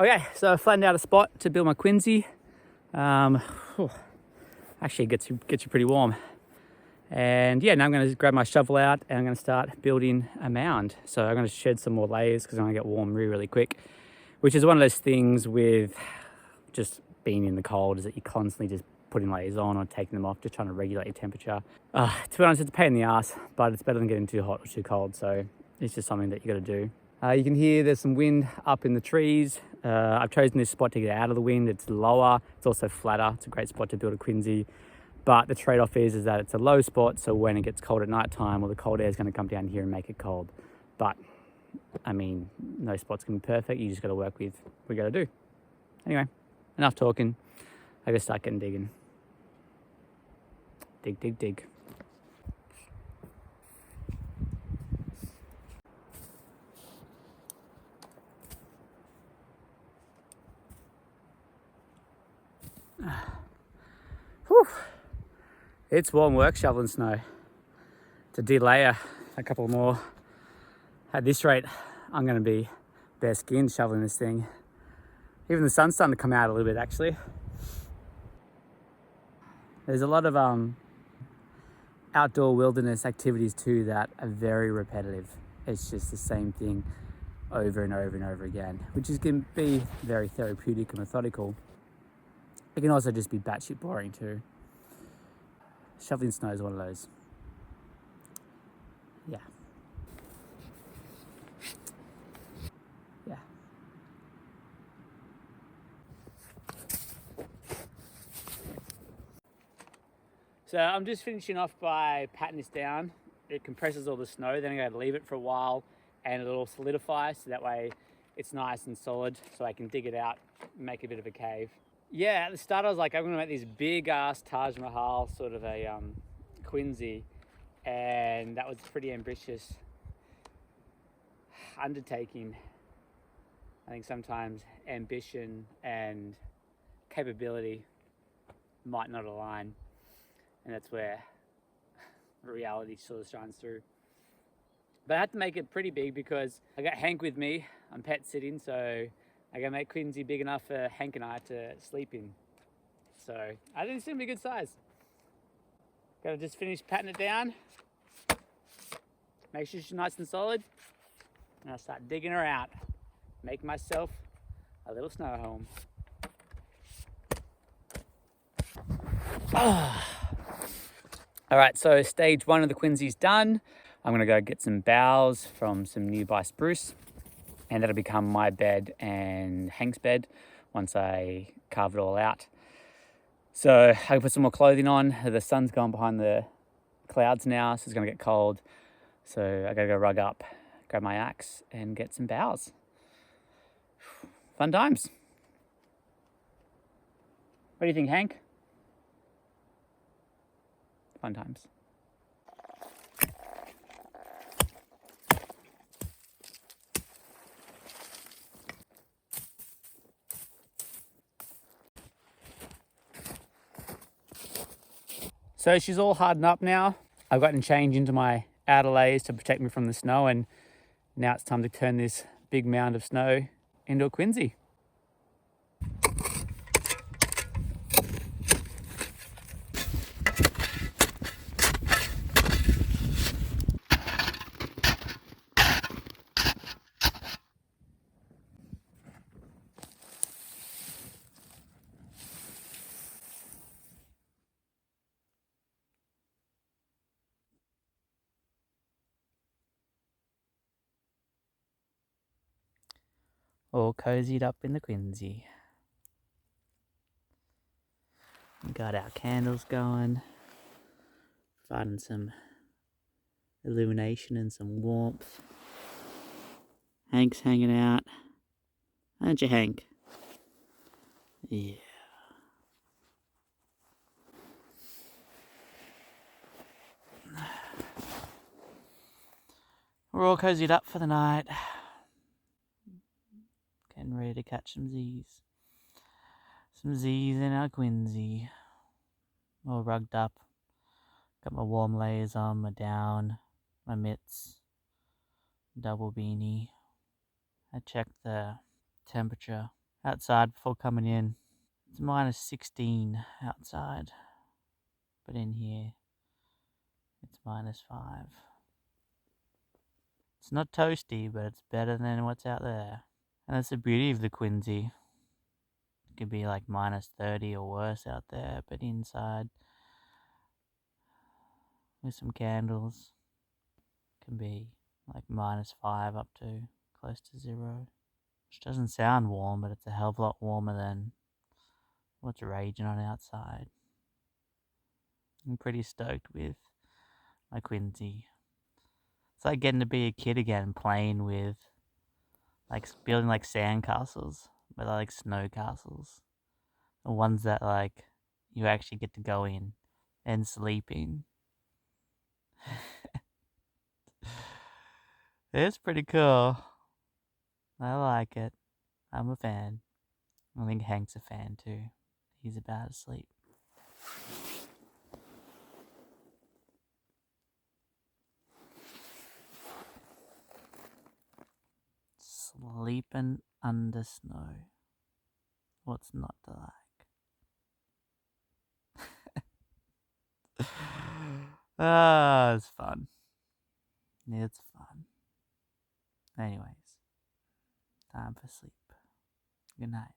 Okay, so I flattened out a spot to build my Quinzee. Actually, it gets you pretty warm. And yeah, now I'm going to grab my shovel out and I'm going to start building a mound. So I'm going to shed some more layers because I'm going to get warm really quick, which is one of those things with just being in the cold, is that you're constantly just putting layers on or taking them off, just trying to regulate your temperature. To be honest, it's a pain in the ass, but it's better than getting too hot or too cold. So it's just something that you got to do. You can hear there's some wind up in the trees. I've chosen this spot to get out of the wind. It's lower, it's also flatter. It's a great spot to build a Quinzee. But the trade-off is that it's a low spot, so when it gets cold at night time, well, the cold air is going to come down here and make it cold. But, I mean, no spot's going to be perfect. You just got to work with what you got to do. Anyway, enough talking. I got to start getting digging. Dig, dig, dig. Whew. It's warm work shoveling snow. To delayer a couple more. At this rate, I'm going to be bare skinned shoveling this thing. Even the sun's starting to come out a little bit, actually. There's a lot of outdoor wilderness activities too that are very repetitive. It's just the same thing over and over and over again, which can be very therapeutic and methodical. It can also just be batshit boring too. Shoveling snow is one of those. Yeah. Yeah. So I'm just finishing off by patting this down. It compresses all the snow, then I'm going to leave it for a while and it'll solidify, so that way it's nice and solid, so I can dig it out and make a bit of a cave. Yeah, at the start I was like, I'm going to make this big ass Taj Mahal sort of a Quinzee, and that was a pretty ambitious undertaking. I think sometimes ambition and capability might not align, and that's where reality sort of shines through. But I had to make it pretty big because I got Hank with me. I'm pet sitting, so I gotta make Quinzee big enough for Hank and I to sleep in. So I think it's gonna be a good size. Gotta just finish patting it down, make sure she's nice and solid, and I'll start digging her out, make myself a little snow home. All right, so stage one of the Quinzee's done. I'm gonna go get some boughs from some nearby spruce, and that'll become my bed and Hank's bed once I carve it all out. So I can put some more clothing on. The sun's gone behind the clouds now, so it's gonna get cold. So I gotta go rug up, grab my axe and get some boughs. Fun times. What do you think, Hank? Fun times. So she's all hardened up now. I've gotten change into my outer layers to protect me from the snow, and now it's time to turn this big mound of snow into a Quinzee. All cozied up in the Quinzee. Got our candles going, providing some illumination and some warmth. Hank's hanging out. Aren't you, Hank? Yeah. We're all cozied up for the night. Getting ready to catch some Z's. Some Z's in our Quinzee. All rugged up. Got my warm layers on, my down, my mitts, double beanie. I checked the temperature outside before coming in. It's minus 16 outside, but in here it's minus 5. It's not toasty, but it's better than what's out there. And that's the beauty of the Quinzee. It could be like minus 30 or worse out there, but inside with some candles can be like minus 5 up to close to 0. Which doesn't sound warm, but it's a hell of a lot warmer than what's raging on outside. I'm pretty stoked with my Quinzee. It's like getting to be a kid again, playing with, like, building like sand castles, but they're like snow castles. The ones that like you actually get to go in and sleep in. It's pretty cool. I like it. I'm a fan. I think Hank's a fan too. He's about to sleep. Sleeping under snow. What's not to like? Ah, it's fun. It's fun. Anyways, time for sleep. Good night.